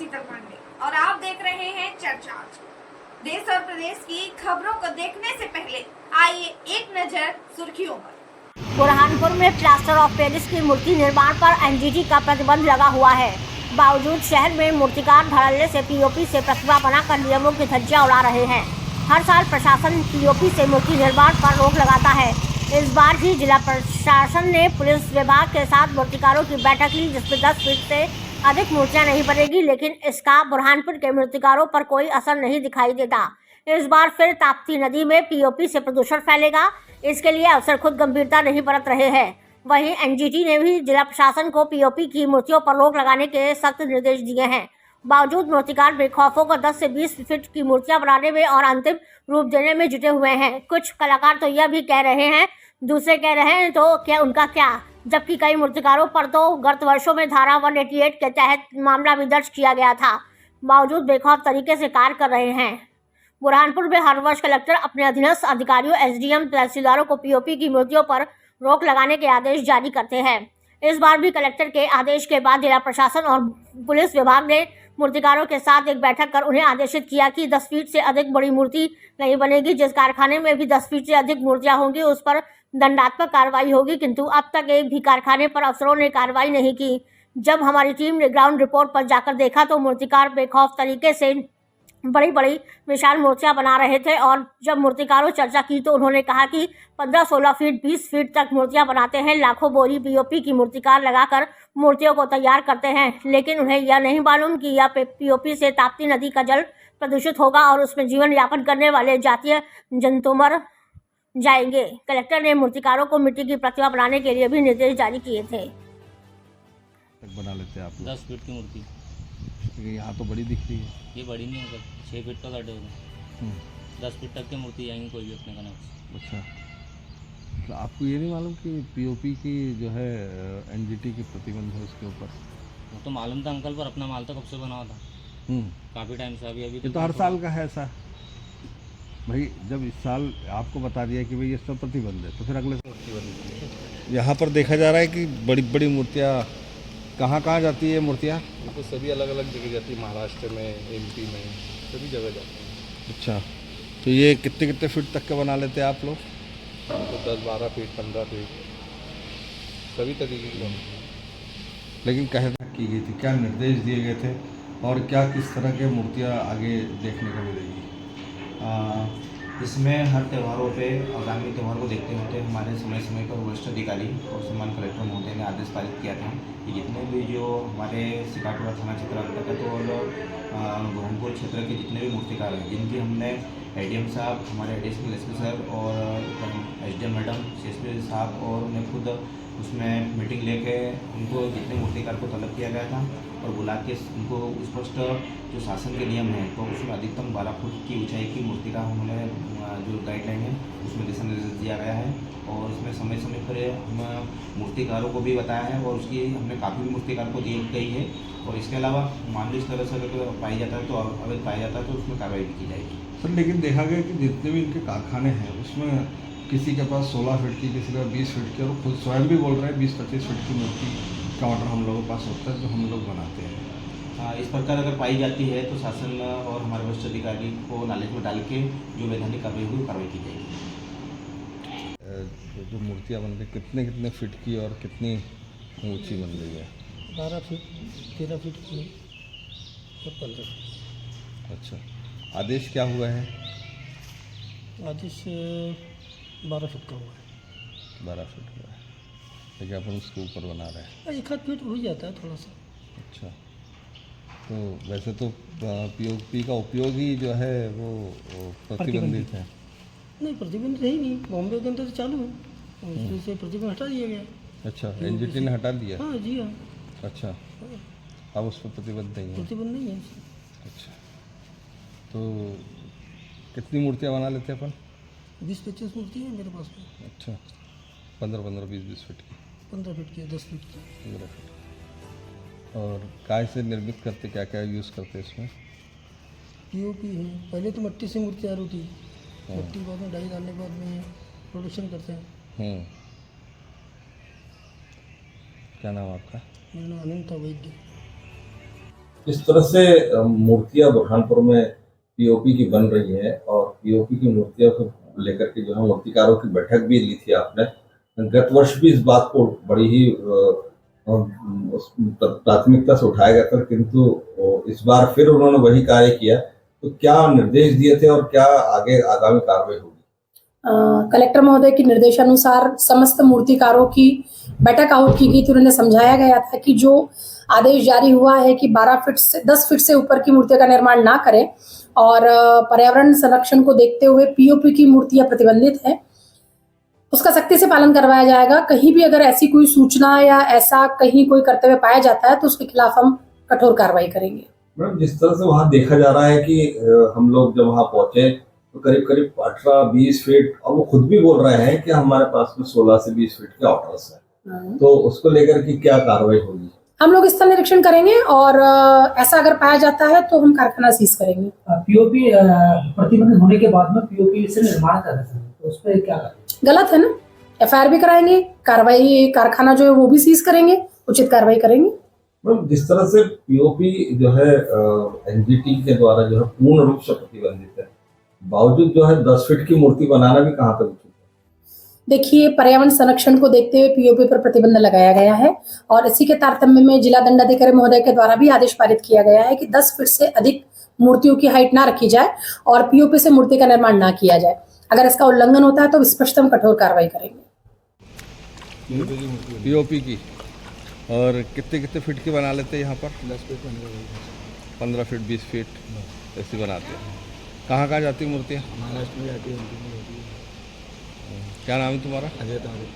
शीतल पांडे और आप देख रहे हैं चर्चा। देश और प्रदेश की खबरों को देखने से पहले आइए एक नजर सुर्खियों पर। बुरहानपुर में प्लास्टर ऑफ पेरिस की मूर्ति निर्माण पर एनजीटी का प्रतिबंध लगा हुआ है। बावजूद शहर में मूर्तिकार धड़ल्ले से पीओपी से प्रतिमा बनाकर नियमों की धज्जियां उड़ा रहे हैं। हर साल प्रशासन पीओपी से मूर्ति निर्माण पर रोक लगाता है। इस बार भी जिला प्रशासन ने पुलिस विभाग के साथ मूर्तिकारों की बैठक ली, जिसमें 10 फीट से अधिक मूर्तियां नहीं बनेगी, लेकिन इसका बुरहानपुर के मूर्तिकारों पर कोई असर नहीं दिखाई देता। इस बार फिर ताप्ती नदी में पीओपी से प्रदूषण फैलेगा, इसके लिए अफसर खुद गंभीरता नहीं बरत रहे हैं। वहीं एनजीटी ने भी जिला प्रशासन को पीओपी की मूर्तियों पर रोक लगाने के सख्त निर्देश दिए हैं। बावजूद मूर्तिकार बेखौफों को 10 से 20 फीट की मूर्तियां बनाने में और अंतिम रूप देने में जुटे हुए हैं। कुछ कलाकार तो यह भी कह रहे हैं, दूसरे कह रहे हैं तो क्या उनका क्या, जबकि कई मूर्तिकारों पर तो गत वर्षों में धारा 188 के तहत मामला भी दर्ज किया गया था। बावजूद बेखौफ तरीके से कार्य कर रहे हैं। बुरहानपुर में हर वर्ष कलेक्टर अपने अधीनस्थ अधिकारियों, एसडीएम, तहसीलदारों को पीओपी की मूर्तियों पर रोक लगाने के आदेश जारी करते हैं। इस बार भी कलेक्टर के आदेश के बाद जिला प्रशासन और पुलिस विभाग ने मूर्तिकारों के साथ एक बैठक कर उन्हें आदेशित किया कि 10 फीट से अधिक बड़ी मूर्ति नहीं बनेगी। जिस कारखाने में भी 10 फीट से अधिक मूर्तियां होंगी उस पर दंडात्मक कार्रवाई होगी, किंतु अब तक एक भी कारखाने पर अफसरों ने कार्रवाई नहीं की। जब हमारी टीम ने ग्राउंड रिपोर्ट पर जाकर देखा तो मूर्तिकार बेखौफ तरीके से बड़ी बड़ी विशाल मूर्तियां बना रहे थे, और जब मूर्तिकारों चर्चा की तो उन्होंने कहा कि 15-16 फीट 20 फीट तक मूर्तियां बनाते हैं। लाखों बोरी पीओपी की मूर्तिकार लगाकर मूर्तियों को तैयार करते हैं, लेकिन उन्हें यह नहीं मालूम कि यह पीओपी से ताप्ती नदी का जल प्रदूषित होगा और उसमें जीवन यापन करने वाले जातीय जंतु मर जाएंगे। कलेक्टर ने मूर्तिकारों को मिट्टी की प्रतिमा बनाने के लिए भी निर्देश जारी किए थे। बना लेते हैं आप लोग? 10 फीट की मूर्ति। यहाँ तो बड़ी दिख रही है। ये बड़ी नहीं होगा, 6 फीट का गड्ढे होगा। 10 फीट तक की मूर्ति आएंगी कोई भी अपने कनेक्ट। अच्छा, तो आपको ये नहीं मालूम कि पीओपी की जो है एनजीटी की प्रतिबंध है उसके ऊपर? वो तो मालूम था अंकल, पर अपना माल तो कब से बना हुआ था, काफ़ी टाइम से। अभी ये तो हर साल का है ऐसा भाई। जब इस साल आपको बता दिया कि भाई इस पर प्रतिबंध है तो फिर अगले साल प्रतिबंध। यहाँ पर देखा जा रहा है कि बड़ी बड़ी मूर्तियाँ कहाँ जाती है मूर्तियाँ? तो सभी अलग अलग जगह जाती है, महाराष्ट्र में, एमपी में, सभी जगह जाती है। अच्छा, तो ये कितने कितने फीट तक का बना लेते हैं आप लोग? तो 10-12 फीट, 15 फीट, सभी तरीके की बनती है। लेकिन कहना की गई थी, क्या निर्देश दिए गए थे और क्या किस तरह के मूर्तियाँ आगे देखने को मिलेगी? इसमें हर त्योहारों पे, आगामी त्यौहार को देखते हुए हमारे समय समय पर वरिष्ठ अधिकारी और सम्मान कलेक्टर महोदय ने आदेश पारित किया था कि जितने भी जो हमारे सिकाटोड़ा थाना क्षेत्र अंतर्गत और बुरहानपुर क्षेत्र के जितने भी मूर्तिकार हैं, जिनकी हमने एडीएम साहब, हमारे एडिशनल एसपी सर और एसडीएम मैडम, सीएसपी साहब और उन्हें खुद उसमें मीटिंग लेके उनको जितने मूर्तिकार को तलब किया गया था और बुला के उनको स्पष्ट जो शासन के नियम हैं तो उसमें अधिकतम 12 फुट की ऊंचाई की मूर्ति का उन्होंने जो गाइडलाइन है उसमें दिशा निर्देश दिया गया है। और इसमें समय समय पर हम मूर्तिकारों को भी बताया है और उसकी हमने काफ़ी मूर्तिकार को दी गई है। और इसके अलावा मान लो इस तरह से अगर पाई जाता है तो अवैध पाया जाता है तो उसमें कार्रवाई भी की जाएगी। सर, लेकिन देखा गया कि जितने भी इनके कारखाने हैं उसमें किसी के पास 16 फीट की, किसी का 20 फीट की, और खुद स्वयं भी बोल रहे हैं 20-25 फीट की मूर्ति का ऑर्डर हम लोगों के पास होता है जो हम लोग बनाते हैं। इस प्रकार अगर पाई जाती है तो शासन और हमारे वरिष्ठ अधिकारी को नॉलेज में डाल के जो वैधानिक कार्रवाई हुई कार्रवाई की जाएगी। जो मूर्तियाँ बन रही कितने कितने फीट की और कितनी ऊंची बन रही है? 12 फीट, 13 फीट की और 15 फीट। अच्छा, आदेश क्या हुआ है? आदेश 12 फीट का हुआ है। 12 फीट हुआ है, लेकिन अपन उसके ऊपर बना रहे हैं। 1 फीट हो जाता है थोड़ा सा। अच्छा, तो वैसे तो पीओपी का उपयोग ही जो है वो प्रतिबंधित है। नहीं, प्रतिबंधित है ही नहीं, बॉम्बे के अंदर तो चालू है, उससे प्रतिबंध हटा दिया गया। अच्छा, एनजीटी ने हटा दिया? हाँ जी हाँ। अच्छा, अब उस पर प्रतिबंध नहीं है? प्रतिबंध नहीं है। अच्छा, तो कितनी मूर्तियाँ बना लेते हैं अपन? 20-25 मूर्ति है मेरे पास में। अच्छा, 15-15, 20-20 फीट की? 15 फीट की, 10 फीट की। 15 फीट। और काय से निर्मित करते, क्या क्या यूज़ करते हैं इसमें? पीओपी है। पहले तो मिट्टी से मूर्ति तैयार होती है, मिट्टी के बाद में डाई डालने के बाद में प्रोडक्शन करते हैं। क्या नाम आपका? मेरा नाम अनंत वैद्य। इस तरह से मूर्तियां बुरहानपुर में पीओपी की बन रही है और पीओपी की मूर्तियों को लेकर के जो है मूर्तिकारों की बैठक भी ली थी आपने। गत वर्ष भी इस बात को बड़ी ही प्राथमिकता से उठाया गया था, किंतु इस बार फिर उन्होंने वही कार्य किया। तो क्या निर्देश दिए थे और क्या आगे आगामी कार्रवाई होगी? कलेक्टर महोदय के निर्देशानुसार समस्त मूर्तिकारों की बैठक आउट की गई थी। उन्हें समझाया गया था कि जो आदेश जारी हुआ है कि 12 फीट से 10 फीट से ऊपर की मूर्तियों का निर्माण ना करें और पर्यावरण संरक्षण को देखते हुए पीओपी की मूर्तियां प्रतिबंधित है, उसका सख्ती से पालन करवाया जाएगा। कहीं भी अगर ऐसी कोई सूचना या ऐसा कहीं कोई कर्तव्य पाया जाता है तो उसके खिलाफ हम कठोर कार्रवाई करेंगे। मैडम, जिस तरह से वहाँ देखा जा रहा है कि हम लोग जब वहाँ पहुंचे तो करीब करीब 18-20 फीट, और वो खुद भी बोल रहे हैं कि हमारे पास में 16 से 20 फीट के ऑर्डर्स है, तो उसको लेकर के क्या कार्रवाई होगी? हम लोग स्थल निरीक्षण करेंगे और ऐसा अगर पाया जाता है तो हम कारखाना सीज करेंगे। पीओपी प्रतिबंधित होने के बाद में पीओपी से निर्माण कर रहे हैं, तो उस पर क्या करें? गलत है ना, एफआईआर भी कराएंगे, कार्रवाई कारखाना जो है वो भी सीज करेंगे, उचित कार्रवाई करेंगे। जिस तरह से पीओपी जो है एनजीटी के द्वारा जो है पूर्ण रूप से प्रतिबंधित है, बावजूद जो है 10 फीट की मूर्ति बनाना भी कहाँ तक उचित है? देखिए, पर्यावरण संरक्षण को देखते हुए पीओपी पर प्रतिबंध लगाया गया है और इसी के तारतम्य में जिला दंडाधिकारी महोदय के द्वारा भी आदेश पारित किया गया है कि 10 फीट से अधिक मूर्तियों की हाइट ना रखी जाए और पीओपी से मूर्ति का निर्माण ना किया जाए। अगर इसका उल्लंघन होता है तो स्पष्ट हम कठोर कार्रवाई करेंगे। पीओपी की और कितने फीट की बना लेते हैं यहाँ पर? 10 फीट 15 फीट 20 फीट ऐसी बनाते हैं। कहाँ जाती मूर्तियाँ? महाराष्ट्र में जाती है। क्या नाम है तुम्हारा? अजय तावरे।